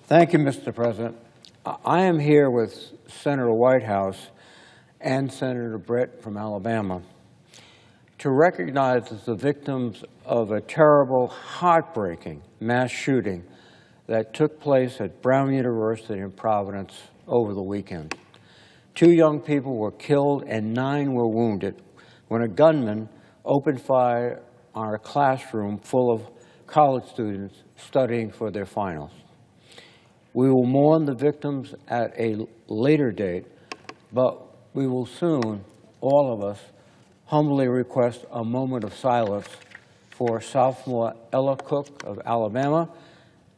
Thank you, Mr. President. I am here with Senator Whitehouse and Senator Britt from Alabama to recognize the victims of a terrible, heartbreaking mass shooting that took place at Brown University in Providence over the weekend. 2 young people were killed and 9 were wounded when a gunman opened fire on a classroom full of college students studying for their finals. We will mourn the victims at a later date, but we will soon, all of us, humbly request a moment of silence for sophomore Ella Cook of Alabama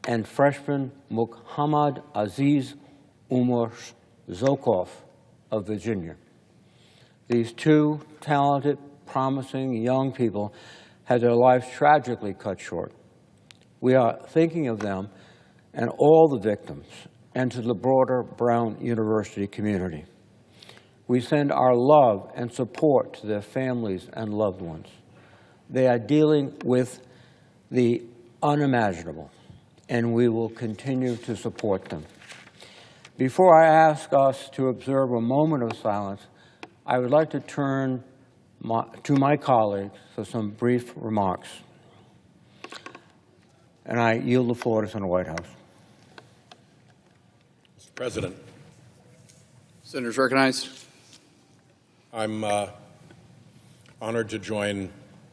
and freshman Muhammad Aziz Umar Zokov of Virginia. These 2 talented, promising young people had their lives tragically cut short. We are thinking of them and all the victims, and to the broader Brown University community. We send our love and support to their families and loved ones. They are dealing with the unimaginable, and we will continue to support them. Before I ask us to observe a moment of silence, I would like to turn to my colleagues for some brief remarks. And I yield the floor to Senator Whitehouse. Mr. President. Senators recognized. I'm honored to join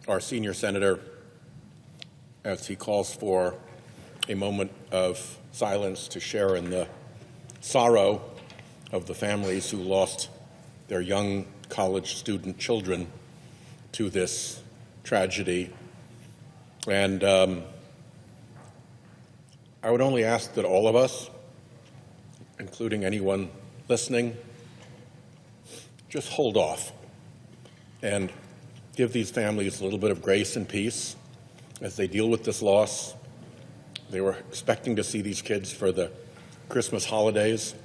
our senior senator as he calls for a moment of silence to share in the sorrow of the families who lost their young college student children to this tragedy. And I would only ask that all of us, including anyone listening, just hold off and give these families a little bit of grace and peace as they deal with this loss. They were expecting to see these kids for the Christmas holidays.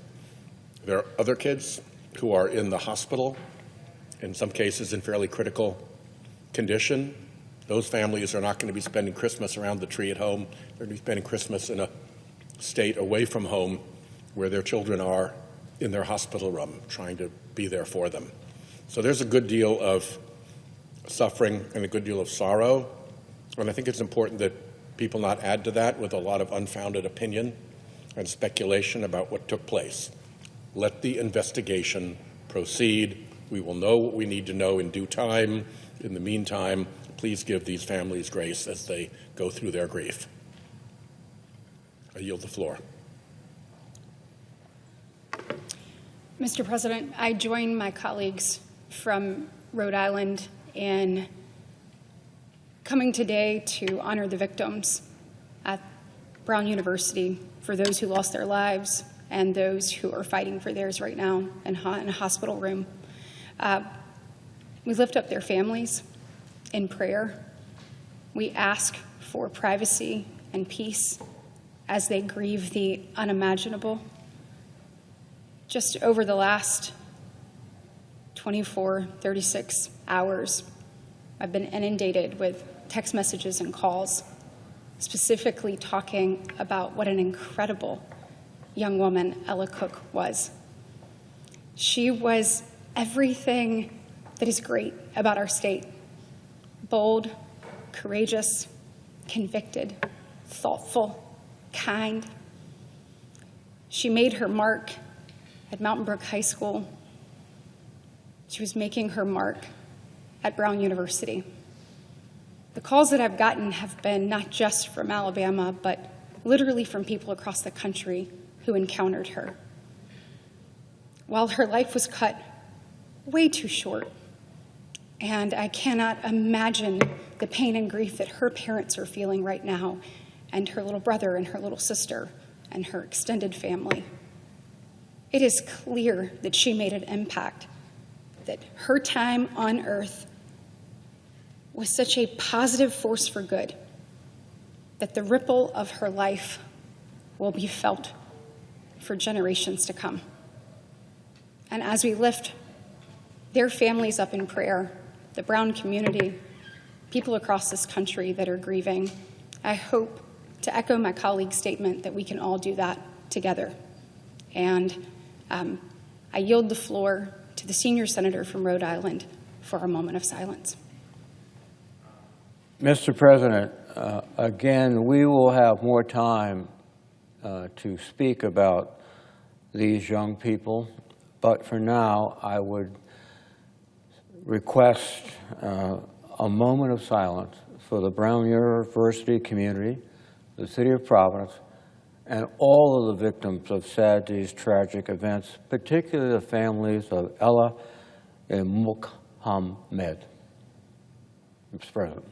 There are other kids who are in the hospital, in some cases in fairly critical condition. Those families are not going to be spending Christmas around the tree at home. They're going to be spending Christmas in a state away from home where their children are in their hospital room, trying to be there for them. So there's a good deal of suffering and a good deal of sorrow, and I think it's important that people not add to that with a lot of unfounded opinion and speculation about what took place. Let the investigation proceed. We will know what we need to know in due time. In the meantime, please give these families grace as they go through their grief. I yield the floor. Mr. President, I join my colleagues from Rhode Island in coming today to honor the victims at Brown University, for those who lost their lives and those who are fighting for theirs right now in a hospital room. We lift up their families in prayer. We ask for privacy and peace as they grieve the unimaginable. Just over the last 36 hours, I've been inundated with text messages and calls, specifically talking about what an incredible young woman Ella Cook was. She was everything that is great about our state: bold, courageous, convicted, thoughtful, kind. She made her mark at Mountain Brook High School. She was making her mark at Brown University. The calls that I've gotten have been not just from Alabama, but literally from people across the country who encountered her. While her life was cut way too short, and I cannot imagine the pain and grief that her parents are feeling right now, and her little brother and her little sister and her extended family. It is clear that she made an impact, that her time on earth was such a positive force for good, that the ripple of her life will be felt for generations to come. And as we lift their families up in prayer, the Brown community, people across this country that are grieving, I hope to echo my colleague's statement that we can all do that together. And I yield the floor to the senior senator from Rhode Island for a moment of silence. Mr. President, again, we will have more time to speak about these young people, but for now, I would request a moment of silence for the Brown University community, the city of Providence, and all of the victims of these tragic events, particularly the families of Ella and Mohammed. Mr. President.